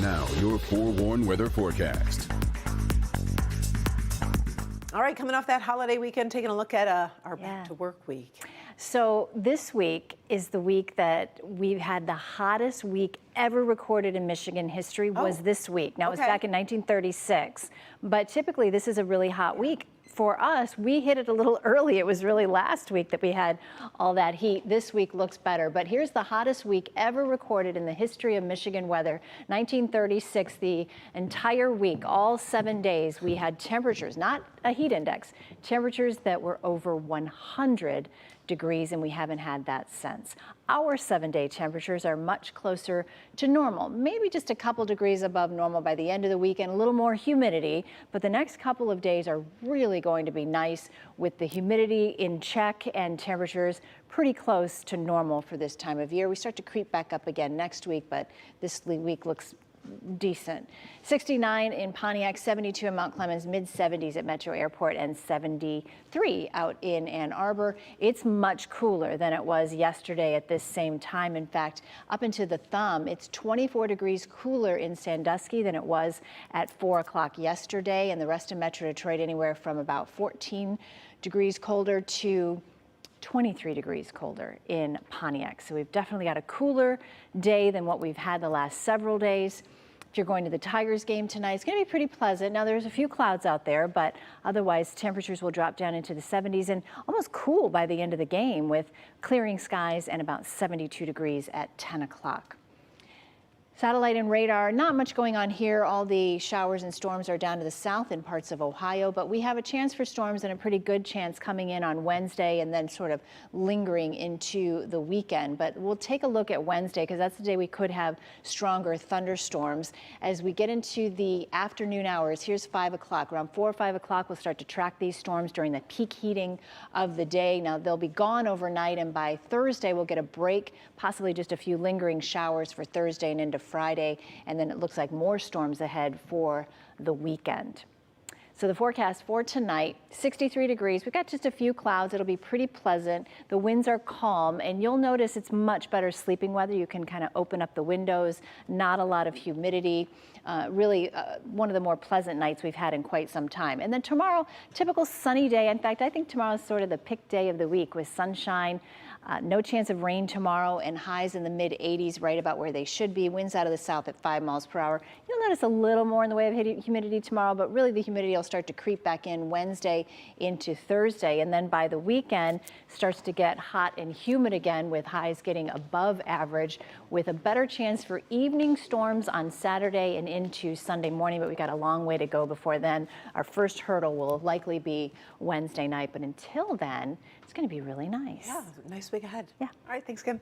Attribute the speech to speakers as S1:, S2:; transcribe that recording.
S1: Now, your forewarned weather forecast.
S2: All right, coming off that holiday weekend, taking a look at our back to work week.
S3: So this week is the week that we've had the hottest week ever recorded in Michigan history was this week. Now, it was back in 1936, but typically this is a really hot week. For us, we hit it a little early. It was really last week that we had all that heat. This week looks better, but here's the hottest week ever recorded in the history of Michigan weather. 1936, the entire week, all 7 days, we had temperatures, not a heat index, temperatures that were over 100 degrees, and we haven't had that since. Our 7-day temperatures are much closer to normal, maybe just a couple degrees above normal by the end of the week and a little more humidity, but the next couple of days are really going to be nice with the humidity in check and temperatures pretty close to normal for this time of year. We start to creep back up again next week, but this week looks decent. 69 in Pontiac, 72 in Mount Clemens, mid-70s at Metro Airport, and 73 out in Ann Arbor. It's much cooler than it was yesterday at this same time. In fact, up into the thumb, it's 24 degrees cooler in Sandusky than it was at 4 o'clock yesterday, and the rest of Metro Detroit anywhere from about 14 degrees colder to 23 degrees colder in Pontiac. So we've definitely got a cooler day than what we've had the last several days. If you're going to the Tigers game tonight, it's going to be pretty pleasant. Now, there's a few clouds out there, but otherwise temperatures will drop down into the 70s and almost cool by the end of the game with clearing skies and about 72 degrees at 10 o'clock. Satellite and radar, not much going on here. All the showers and storms are down to the south in parts of Ohio, but we have a chance for storms and a pretty good chance coming in on Wednesday and then sort of lingering into the weekend. But we'll take a look at Wednesday because that's the day we could have stronger thunderstorms. As we get into the afternoon hours, here's 5 o'clock. Around 4 or 5 o'clock, we'll start to track these storms during the peak heating of the day. Now, they'll be gone overnight, and by Thursday, we'll get a break, possibly just a few lingering showers for Thursday and into Friday, and then it looks like more storms ahead for the weekend. So the forecast for tonight, 63 degrees. We've got just a few clouds. It'll be pretty pleasant. The winds are calm, and you'll notice it's much better sleeping weather. You can kind of open up the windows, not a lot of humidity. Really one of the more pleasant nights we've had in quite some time. And then tomorrow, typical sunny day. In fact, I think tomorrow's sort of the pick day of the week with sunshine. No chance of rain tomorrow, and highs in the mid-80s, right about where they should be. Winds out of the south at 5 miles per hour. You'll notice a little more in the way of humidity tomorrow, but really the humidity will start to creep back in Wednesday into Thursday. And then by the weekend, starts to get hot and humid again with highs getting above average with a better chance for evening storms on Saturday and into Sunday morning. But we've got a long way to go before then. Our first hurdle will likely be Wednesday night. But until then, it's going to be really nice.
S2: Yeah, nice week ahead.
S3: Yeah.
S2: All right, thanks, Kim.